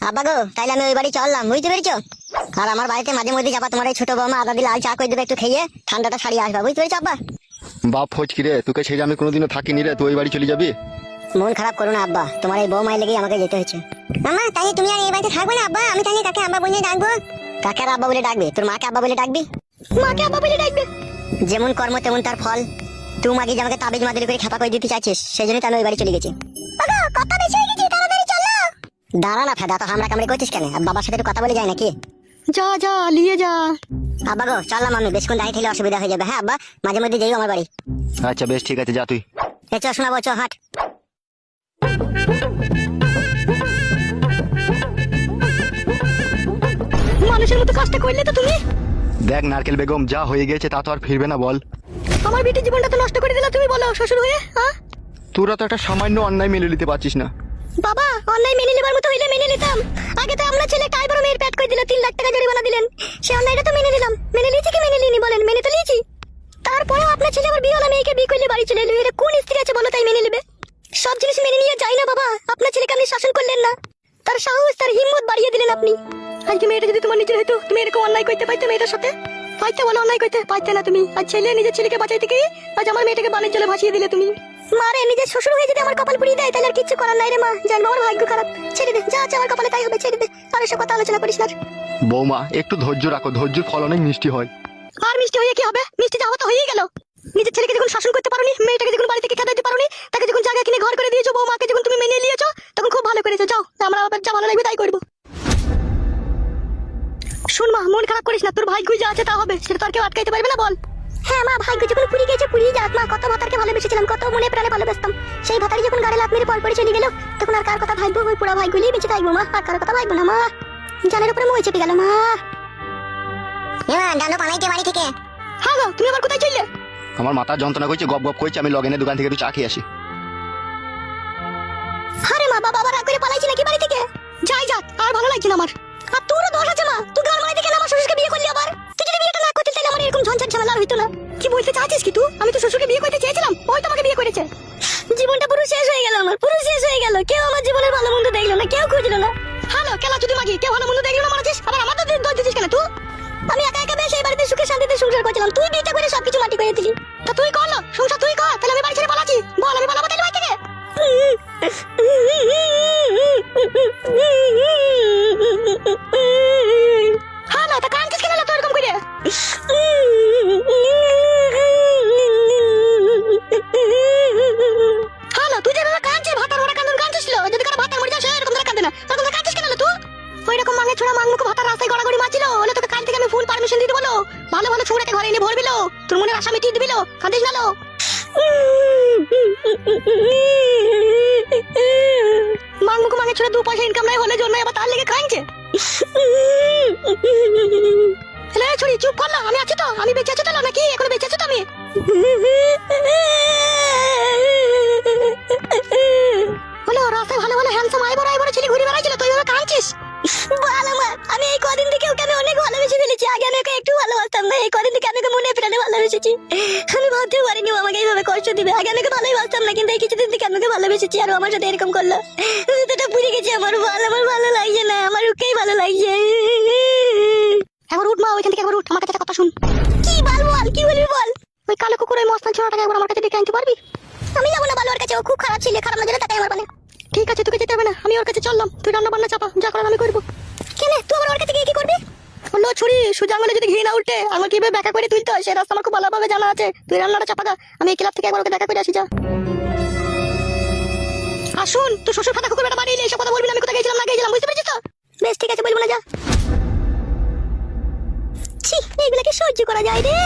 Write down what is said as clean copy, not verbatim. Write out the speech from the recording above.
আব্বা গো, তাইলে আমি ওই বাড়ি চললাম, বুঝতে পেরেছো? আর আমার বাড়িতে মাঝে মধ্যে যাবা, তোমার এই ছোট বৌমা আদা দিয়ে লাল চা করে দেবে, একটু খেয়ে ঠান্ডাটা সারিয়ে আসবা, বুঝতে পেরেছো আব্বা? বাপ ফচকি রে, তোকে ছেড়ে আমি কোনোদিনও থাকিনি রে, তুই ওই বাড়ি চলে যাবি? মন খারাপ করো না আব্বা, তোমার এই বৌমায় লেগেই আমাকে যেতে হয়েছে। আম্মা, তাই তুমি আর এই বাড়িতে থাকবে না আব্বা? আমি তাই কাকে আব্বা বলে ডাকবো? কাকে আর আব্বা বলে ডাকবে? তোর মাকে আব্বা বলে ডাকবি। মাকে আব্বা বলে ডাকবে। যেমন কর্ম তেমন তার ফল। তুই মাকে যে আমাকে তাবিজ মাদুরি করে খেপা করে দিতে চাইছিস, সেই জন্যই তো আমি ওই বাড়ি চলে গেছি। কথা বেশি হয়ে গেছে, তাড়াতাড়ি চলো। দাঁড়া না ফেদা, তো হামরা কামড়ে করছিস কেন? আর বাবার সাথে একটু কথা বলে যায় নাকি? যা যা নিয়ে যা। আব্বা গো, চললাম আমি, বেশক্ষণ দাঁড়িয়ে থাকলে অসুবিধা হয়ে যাবে। হ্যাঁ আব্বা, মাঝে মধ্যে যাই আমার বাড়ি। আচ্ছা বেশ, ঠিক আছে, যা তুই। চ শোনাবো, চ হাট। মানুষের মতো কাজটা করলে তো তুমি। দেখ নারকেল বেগম, যা হয়ে গেছে তা তো আর ফিরবে না, বল। আমার বেটির জীবনটা তো নষ্ট করে দিলা তুমি, বলো শ্বশুর হয়ে। হ্যাঁ তোরা তো একটা সামান্য অন্যায় মেনে নিতে পারছিস না। বাবা, অন্যায় মেনে নেবার মতো হইলে মেনে নিতাম। আগে তো আমরা ছেলে টাই বড় মেয়ের পেট করে দিল, 3 লাখ টাকা জরিমানা দিলেন। সে অন্যায়টা তো মেনে নিলাম। মেনে নিয়েছি কি মেনে নিইনি বলেন? মেনে তো নিয়েছি। তারপরেও আপনার ছেলে আবার বিয়েওয়ালা মেয়েকে বিয়ে করলে বাড়ি চলে এলো। এটা কোন স্ত্রী আছে বলো, তাই মেনে নেবে? সব জিনিস মেনে নিয়ে যায় না বাবা। আপনার ছেলেকে আপনি শাসন করলেন না, তার সাহস তার হিম্মত বাড়িয়ে দিলেন আপনি। আজকে মেয়েটা যদি তোমার নিজের হইতো, তুমি এরকম অন্যায় করতে পাইতে? মেয়েটার সাথে পাইতে বলো, অন্যায় করতে পাইতে না তুমি। আর ছেলে নিজের ছেলেকে বাঁচাইতে গিয়ে আজ আমার মেয়েটাকে বানের জলে ভাসিয়ে দিলে তুমি। মারে, নিজের শ্বশুর হয়ে যদি আমার কপাল পুড়িয়ে দেয়, তাহলে আর কিচ্ছু করার নাই রে মা। জান, আমার ভাগ্য খারাপ। ছেড়ে দে, যা আছে আমার কপালে তাই হবে, ছেড়ে দে। আর এসব কথা আলোচনা করিস না। বৌমা, একটু ধৈর্য রাখো, ধৈর্যের ফল অনেক মিষ্টি হয়। আর মিষ্টি হয়ে কি হবে? মিষ্টি যাওয়া তো হয়েই গেল। নিজের ছেলেকে যখন শাসন করতে পারোনি, মেয়েটাকে যখন বাড়ি থেকে খেতে দিতে পারোনি, তাকে যখন জায়গা কিনে ঘর করে দিয়েছো, বৌমাকে যখন তুমি মেনে নিয়েছো, তখন খুব ভালো করেছো। যাও, আমরা আবার যা ভালো লাগবে তাই করবো। শুন মা, মন খারাপ করিস না। তোর ভাগ্য যা আছে তা হবে, সেটা তো আর কেউ আটকাইতে পারবে না, বল। হ্যাঁ মা, ভাগ্য যখন পুড়িয়ে গেছে পুড়িয়ে যাক মা। কত ভাতারকে ভালোবেসেছিলাম, কত মনে প্রাণে ভালোবাসতাম। সেই ভাতারি যখন গাড়ি লাফ মেরে পর পরে চলে গেল, তখন আর কার কথা ভাববো? ওই পুরা ভাগ্যই বেঁচে থাকবো মা, আর কার কথা ভাববো না মা। জানের উপরে মই চেপে গেল মা। ডালো পালাইতে বাড়ি থেকে। হ্যাঁ গো, তুমি আবার কোথায় চললে? আমার মাথা যন্ত্রণা করছে, গপ গপ করছে, আমি লগেনের দোকান থেকে একটু চা খেয়ে আসি। আরে মা, বাবা আবার রাগ করে পালাইছি নাকি বাড়ি থেকে? যাই যাক, আর ভালো লাগছে না আমার। আর তোরও দোষ আছে মা, তুই গান মারাইতে কেন আমার শ্বশুরকে বিয়ে করলি আবার? তুই যদি বিয়েটা না করতিস তাহলে আমার এরকম ঝঞ্ঝাট ঝামেলা আর হইতো না। কি বলতে চাচ্ছিস কি তুই? আমি তো শ্বশুরকে বিয়ে করতে চেয়েছিলাম, ওই তোমাকে বিয়ে করেছে। জীবনটা পুরো শেষ হয়ে গেল আমার, পুরো শেষ হয়ে গেল। কেউ আমার জীবনের ভালো মন্দ দেখলো না, কেউ খুঁজলো না। হ্যালো, কেলা যদি মাগি, কেউ ভালো মন্দ দেখলো না মারাছিস, আবার আমার তো দোষ দিছিস কেন তুই? আমি একা একা বেশ এই বাড়িতে সুখে শান্তিতে সংসার করছিলাম, তুই বিয়েটা করে সবকিছু মাটি করে দিলি। তা তুই করলো সংসার, তুই কর, তাহলে আমি বাড়ি ছেড়ে পালাচ্ছি। বল, আমি পালাবো তাহলে বাড়ি থেকে? হ্যালো, তা কাঁদছিস কেন তুই এরকম করে? হ্যালো, তুই যে কাঁদছিস, ভাতার ওরা কান্দন কাঁদছিস, যদি কারো ভাতার মরে যাচ্ছে এরকম ধরে কাঁদে না। তখন কাঁদছিস কেন তুই? ওই রকম মাঙে ছোড়া মাংমুখ ভাতার রাস্তায় গড়াগড়ি মারছিল, ওলে তোকে কাল থেকে আমি ফুল পারমিশন দিতে বলো। ভালো ভালো ছুড়াকে ঘরে এনে ভরবিলো, তোর মনের আশা মিটিয়ে দিবিলো। কাঁদিস না লো। মাংমুখ মাঙে ছোড়া 2 পয়সা ইনকাম নাই হলে জন্য আবার তার লেগে কাঁদছে। হ্যালো ছুরি, চুপ কর না, আমি আছি তো, আমি বেঁচে আছি তো নাকি? এখনো বেঁচে আছি তো আমি। হলো, রাস্তায় ভালো ভালো হ্যান্ডসাম আইবড় ছেলে ঘুরে বেড়াইছিল, তুই ওরা কাঁদছিস? ভালো মা, আমি এই কদিন থেকে ওকে আমি অনেক ভালোবেসে ফেলেছি। আগে আমি ওকে একটু ভালোবাসতাম না, এই কদিন থেকে আমি ওকে মনে প্রাণে ভালোবেসেছি। আমি ভাবতেও পারিনি ও আমাকে এইভাবে কষ্ট দিবে। আগে আমি ওকে ভালোই বাসতাম না, কিন্তু এই কিছুদিন থেকে আমি ওকে ভালোবেসেছি আর ও আমার সাথে এরকম করলো। হৃদয়টা পুড়ে গেছে আমার। আমার ভালো লাগছে না, আমার ওকেই ভালো লাগছে। একবার উঠ মা, ওইখান থেকে একবার উঠ, আমার কাছে একটা কথা শুন। কি বল বল, কি বলবি বল। ওই কালো কুকুর ওই মস্তান ছোড়াটাকে একবার আমার কাছে ডেকে আনতে পারবি? আমি যাবো না বালুর কাছে, ও খুব খারাপ ছিল, খারাপ নজরে তাকাই আমার পানে। ঠিক আছে, তোকে যেতে হবে না, আমি ওর কাছে চললাম। তুই রান্না বান্না চাপা, যা করার আমি করবো। কেন তুই আবার ওর কাছে গিয়ে কি করবি? বললো ছুরি, সোজা আঙুলে যদি ঘি না উঠে আঙুল কিভাবে ব্যাখ্যা করে তুলতে হয় সে রাস্তা আমার খুব ভালোভাবে জানা আছে। তুই রান্নাটা চাপা দা, আমি এই ক্লাব থেকে একবার ওকে দেখা করে আসি, যা। আর শুন, তুই শ্বশুর ফাটা কুকুর বেটা বাড়ি এলে এসব কথা বলবি না। আমি কোথায় গেছিলাম না গেছিলাম, বুঝতে পেরেছিস তো? বেশ ঠিক আছে, বলবো না, যা। ছি, এগুলোকে সহ্য করা যায় রে।